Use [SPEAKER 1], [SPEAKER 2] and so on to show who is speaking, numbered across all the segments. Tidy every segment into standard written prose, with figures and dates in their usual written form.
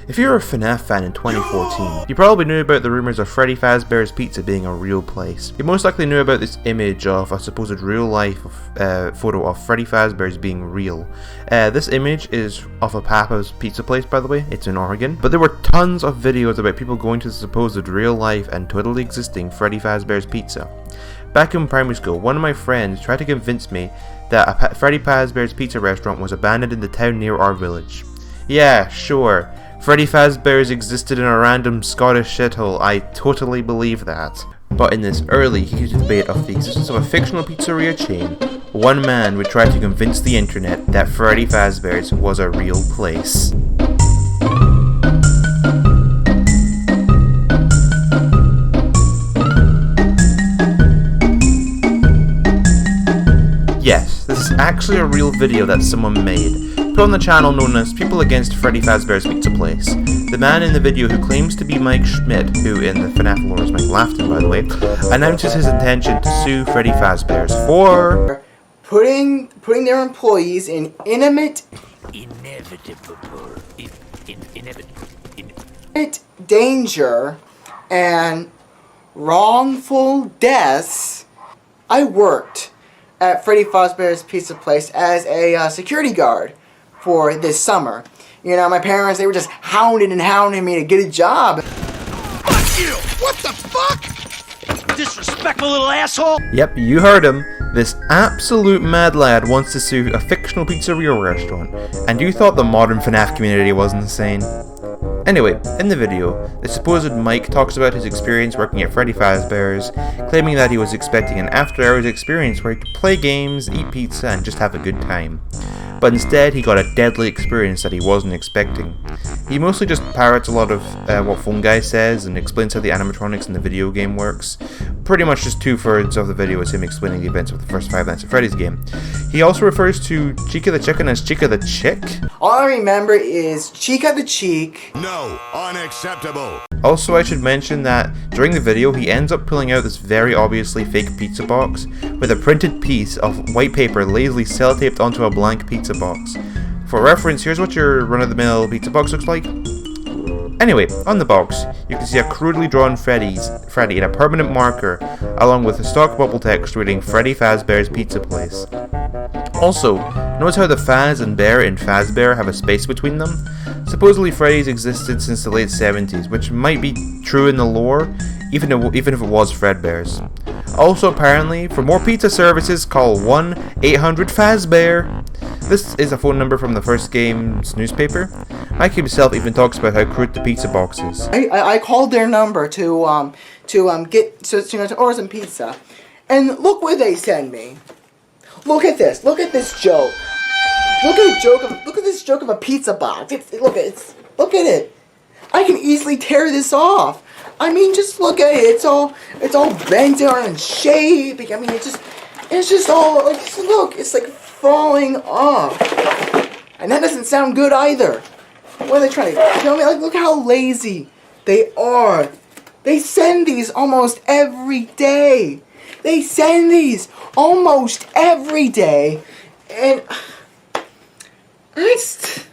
[SPEAKER 1] If you're a Fnaf fan in 2014, you probably knew about the rumours of Freddy Fazbear's Pizza being a real place. You most likely knew about this image of a supposed real life photo of Freddy Fazbear's being real. This image is of a Papa's pizza place, by the way. It's in Oregon. But there were tons of videos about people going to the supposed real life and totally existing Freddy Fazbear's Pizza. Back in primary school, one of my friends tried to convince me that a Freddy Fazbear's Pizza restaurant was abandoned in the town near our village. Yeah, sure. Freddy Fazbear's existed in a random Scottish shithole, I totally believe that. But in this early heated debate of the existence of a fictional pizzeria chain, one man would try to convince the internet that Freddy Fazbear's was a real place. Yes, this is actually a real video that someone made, put on the channel known as People Against Freddy Fazbear's Pizza Place. The man in the video who claims to be Mike Schmidt, who in the Fnaf lore is Mike Lafton by the way, announces his intention to sue Freddy Fazbear's for
[SPEAKER 2] putting their employees in danger and wrongful deaths. I worked at Freddy Fazbear's Pizza Place as a security guard for this summer. You know, my parents, they were just hounding me to get a job.
[SPEAKER 3] Fuck you! What the fuck? Disrespectful little asshole!
[SPEAKER 1] Yep, you heard him. This absolute mad lad wants to sue a fictional pizzeria restaurant, and you thought the modern Fnaf community was insane. Anyway, in the video, the supposed Mike talks about his experience working at Freddy Fazbear's, claiming that he was expecting an after-hours experience where he could play games, eat pizza, and just have a good time. But instead, he got a deadly experience that he wasn't expecting. He mostly just parrots a lot of what Phone Guy says and explains how the animatronics in the video game works. Pretty much just 2/3 of the video is him explaining the events of the first 5 Nights at Freddy's game. He also refers to Chica the Chicken as Chica the Chick.
[SPEAKER 2] All I remember is Chica the Cheek.
[SPEAKER 3] No, unacceptable.
[SPEAKER 1] Also, I should mention that during the video, he ends up pulling out this very obviously fake pizza box with a printed piece of white paper lazily sellotapped onto a blank pizza box. For reference, here's what your run-of-the-mill pizza box looks like. Anyway, on the box, you can see a crudely drawn Freddy in a permanent marker, along with a stock bubble text reading Freddy Fazbear's Pizza Place. Also, notice how the Faz and Bear in Fazbear have a space between them? Supposedly Freddy's existed since the late 70s, which might be true in the lore, even if it was Fredbear's. Also, apparently, for more pizza services, call 1-800-Fazbear. This is a phone number from the first game's newspaper. Mike himself even talks about how crude the pizza box is.
[SPEAKER 2] I called their number to order some pizza, and look where they send me. Look at this. Look at this joke. Look at this joke of a pizza box. Look at it. I can easily tear this off. I mean, just look at it. It's all bent out and shaping. I mean, it's just all like, look. It's like falling off, and that doesn't sound good either. What are they trying to tell me? Like, look how lazy they are. They send these almost every day. And it's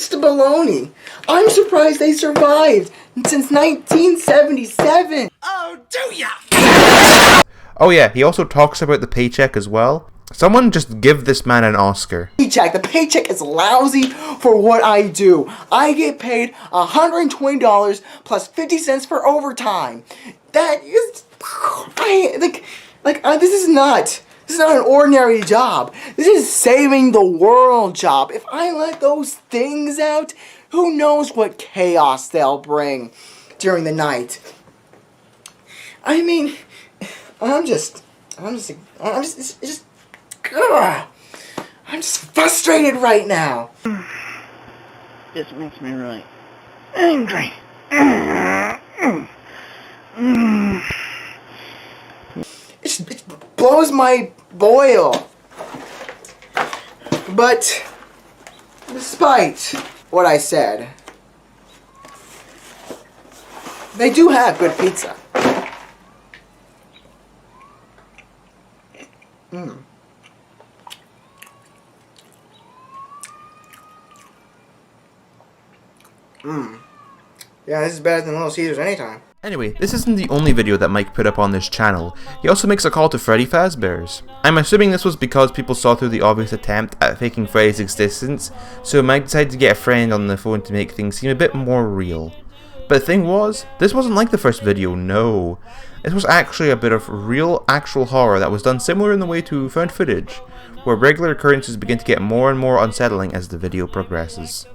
[SPEAKER 2] the baloney. I'm surprised they survived since 1977.
[SPEAKER 3] Oh, do ya?
[SPEAKER 1] Oh yeah, he also talks about the paycheck as well. Someone just give this man an Oscar.
[SPEAKER 2] The paycheck is lousy for what I do. I get paid $120 plus 50 cents for overtime. That is, this is not an ordinary job. This is saving the world job. If I let those things out, who knows what chaos they'll bring during the night. I mean, I'm just frustrated right now.
[SPEAKER 4] This makes me really angry.
[SPEAKER 2] It blows my boil. But despite what I said, they do have good pizza. Yeah, this is better than Little Caesars anytime.
[SPEAKER 1] Anyway, this isn't the only video that Mike put up on this channel. He also makes a call to Freddy Fazbear's. I'm assuming this was because people saw through the obvious attempt at faking Freddy's existence, so Mike decided to get a friend on the phone to make things seem a bit more real. But the thing was, this wasn't like the first video, no. This was actually a bit of real, actual horror that was done similar in the way to found footage, where regular occurrences begin to get more and more unsettling as the video progresses.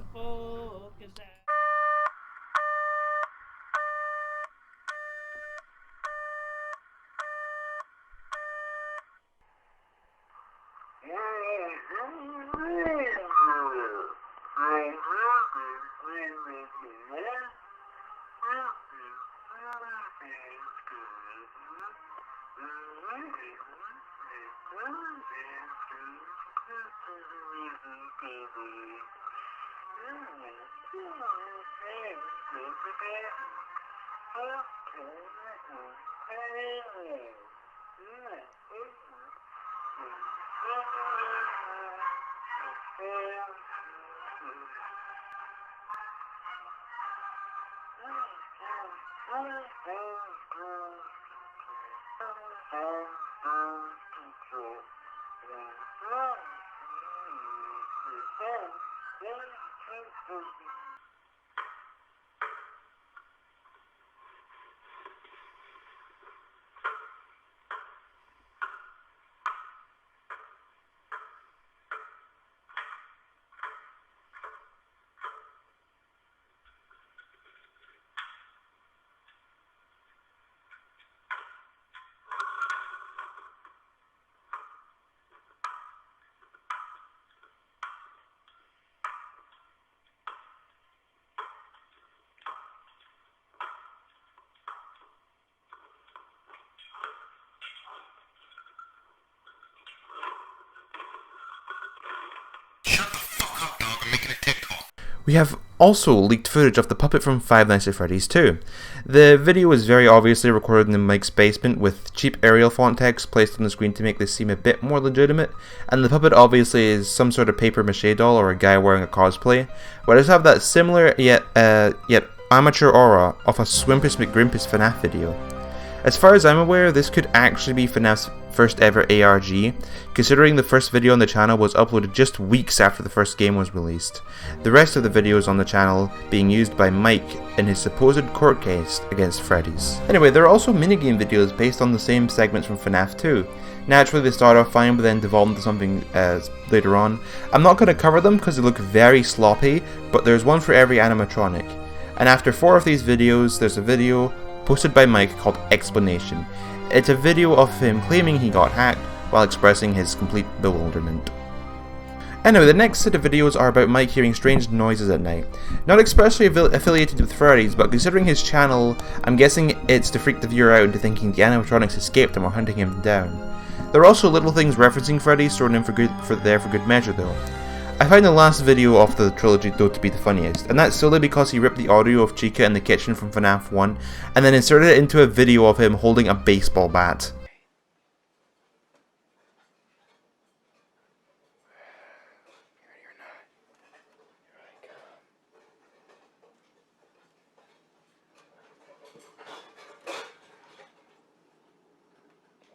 [SPEAKER 1] We have also leaked footage of the puppet from Five Nights at Freddy's 2. The video is very obviously recorded in Mike's basement with cheap Arial font text placed on the screen to make this seem a bit more legitimate, and the puppet obviously is some sort of paper mache doll or a guy wearing a cosplay, but it does have that similar yet amateur aura of a Swimpus McGrimpus Fnaf video. As far as I'm aware, this could actually be Fnaf's first ever ARG, considering the first video on the channel was uploaded just weeks after the first game was released, the rest of the videos on the channel being used by Mike in his supposed court case against Freddy's. Anyway, there are also minigame videos based on the same segments from FNAF 2. Naturally they start off fine but then devolve into something later on. I'm not going to cover them because they look very sloppy, but there's one for every animatronic. And after 4 of these videos, there's a video posted by Mike called Explanation. It's a video of him claiming he got hacked while expressing his complete bewilderment. Anyway, the next set of videos are about Mike hearing strange noises at night. Not expressly affiliated with Freddy's, but considering his channel, I'm guessing it's to freak the viewer out into thinking the animatronics escaped him or hunting him down. There are also little things referencing Freddy's thrown in for good measure though. I find the last video of the trilogy though to be the funniest, and that's solely because he ripped the audio of Chica in the kitchen from FNAF 1 and then inserted it into a video of him holding a baseball bat.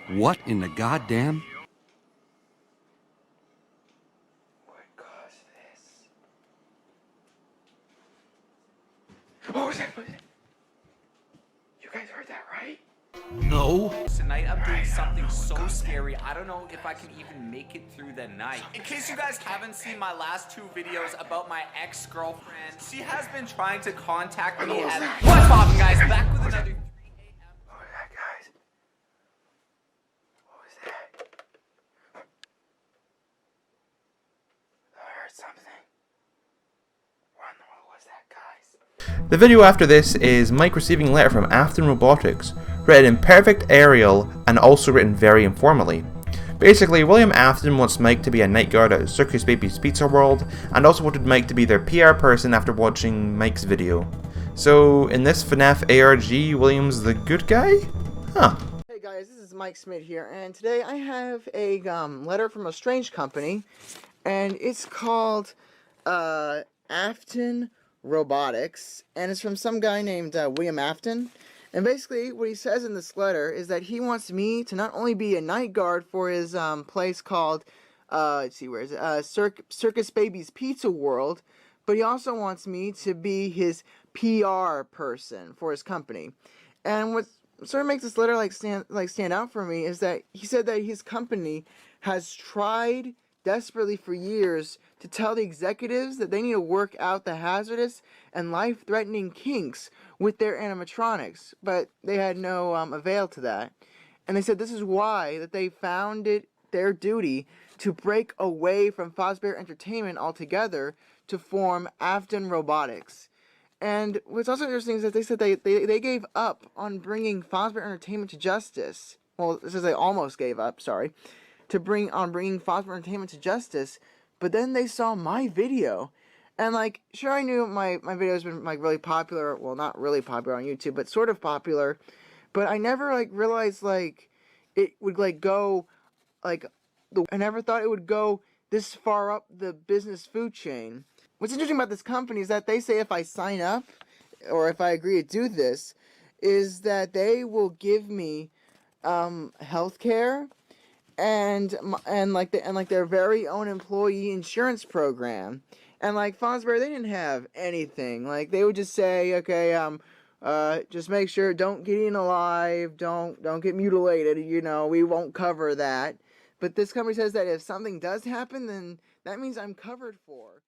[SPEAKER 3] What in the goddamn?
[SPEAKER 2] What was that? You guys heard that, right?
[SPEAKER 3] No.
[SPEAKER 5] Tonight I'm doing something so scary, I don't know if I can even make it through the night. In case you guys haven't seen my last 2 videos about my ex-girlfriend, she has been trying to contact me at... What's poppin', guys? Back with another 3 a.m.
[SPEAKER 2] What was that, guys? What was that? I heard something. What in the world was that, guys?
[SPEAKER 1] The video after this is Mike receiving a letter from Afton Robotics, written in perfect Arial and also written very informally. Basically, William Afton wants Mike to be a night guard at Circus Baby's Pizza World, and also wanted Mike to be their PR person after watching Mike's video. So, in this FNAF ARG, William's the good guy? Huh.
[SPEAKER 2] Hey guys, this is Mike Smith here, and today I have a letter from a strange company, and it's called Afton Robotics, and it's from some guy named William Afton. And basically, what he says in this letter is that he wants me to not only be a night guard for his place called, let's see, where is it? Circus Baby's Pizza World, but he also wants me to be his PR person for his company. And what sort of makes this letter stand out for me is that he said that his company has tried desperately for years to tell the executives that they need to work out the hazardous and life-threatening kinks with their animatronics, but they had no avail to that. And they said this is why that they found it their duty to break away from Fazbear Entertainment altogether to form Afton Robotics. And what's also interesting is that they said they gave up on bringing Fazbear Entertainment to justice. Well, it says they almost gave up, sorry, bringing Fazbear Entertainment to justice, but then they saw my video. And, like, sure, I knew my video has been, like, really popular. Well, not really popular on YouTube, but sort of popular. But I never, like, realized, like, it would, like, go, like, I never thought it would go this far up the business food chain. What's interesting about this company is that they say if I sign up, or if I agree to do this, is that they will give me, healthcare, and their very own employee insurance program. And like Fazbear, they didn't have anything. Like they would just say, okay, just make sure don't get eaten alive, don't get mutilated, you know, we won't cover that. But this company says that if something does happen, then that means I'm covered for.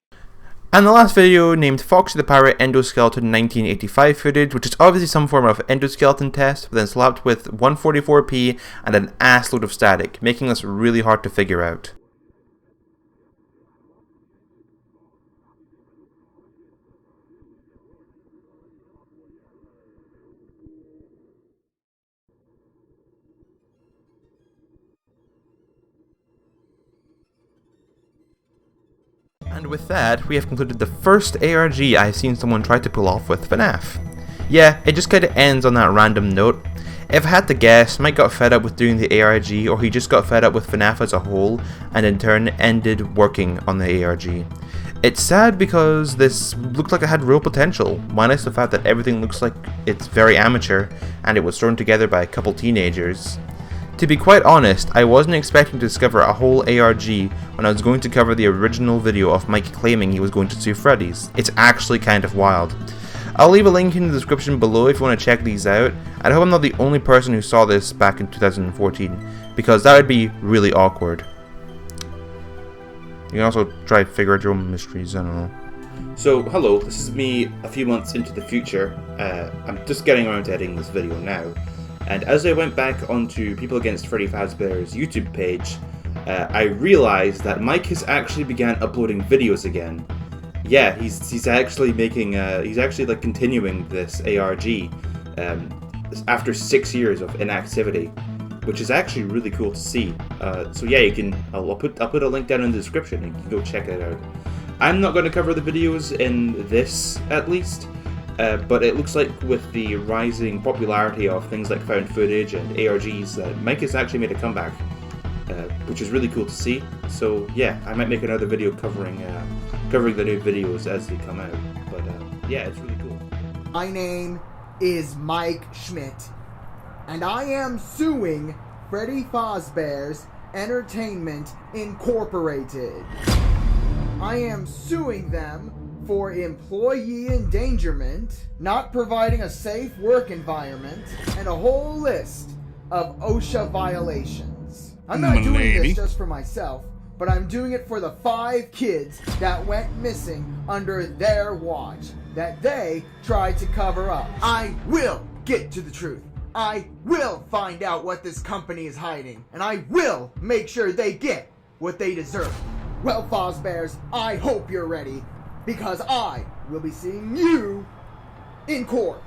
[SPEAKER 1] And the last video, named Foxy the Pirate Endoskeleton 1985 footage, which is obviously some form of endoskeleton test, but then slapped with 144p and an assload of static, making this really hard to figure out. And with that, we have concluded the first ARG I've seen someone try to pull off with Fnaf. Yeah, it just kinda ends on that random note. If I had to guess, Mike got fed up with doing the ARG, or he just got fed up with Fnaf as a whole, and in turn ended working on the ARG. It's sad because this looked like it had real potential, minus the fact that everything looks like it's very amateur, and it was thrown together by a couple teenagers. To be quite honest, I wasn't expecting to discover a whole ARG when I was going to cover the original video of Mike claiming he was going to sue Freddy's. It's actually kind of wild. I'll leave a link in the description below if you want to check these out, and I hope I'm not the only person who saw this back in 2014, because that would be really awkward. You can also try to figure out your own mysteries, I don't know. So, hello, this is me a few months into the future. I'm just getting around to editing this video now. And as I went back onto PeopleAgainstFreddyFazbear's YouTube page, I realized that Mike has actually began uploading videos again. Yeah, he's actually making he's actually like continuing this ARG after 6 years of inactivity, which is actually really cool to see. So yeah, you can I'll put a link down in the description and you can go check it out. I'm not going to cover the videos in this, at least. But it looks like with the rising popularity of things like found footage and ARGs, Mike has actually made a comeback, which is really cool to see. So yeah, I might make another video covering the new videos as they come out. But yeah, it's really cool.
[SPEAKER 2] My name is Mike Schmidt, and I am suing Freddy Fazbear's Entertainment Incorporated. I am suing them for employee endangerment, not providing a safe work environment, and a whole list of OSHA violations. I'm not doing this just for myself, but I'm doing it for the 5 kids that went missing under their watch, that they tried to cover up. I will get to the truth. I will find out what this company is hiding, and I will make sure they get what they deserve. Well, Fazbears, I hope you're ready, because I will be seeing you in court.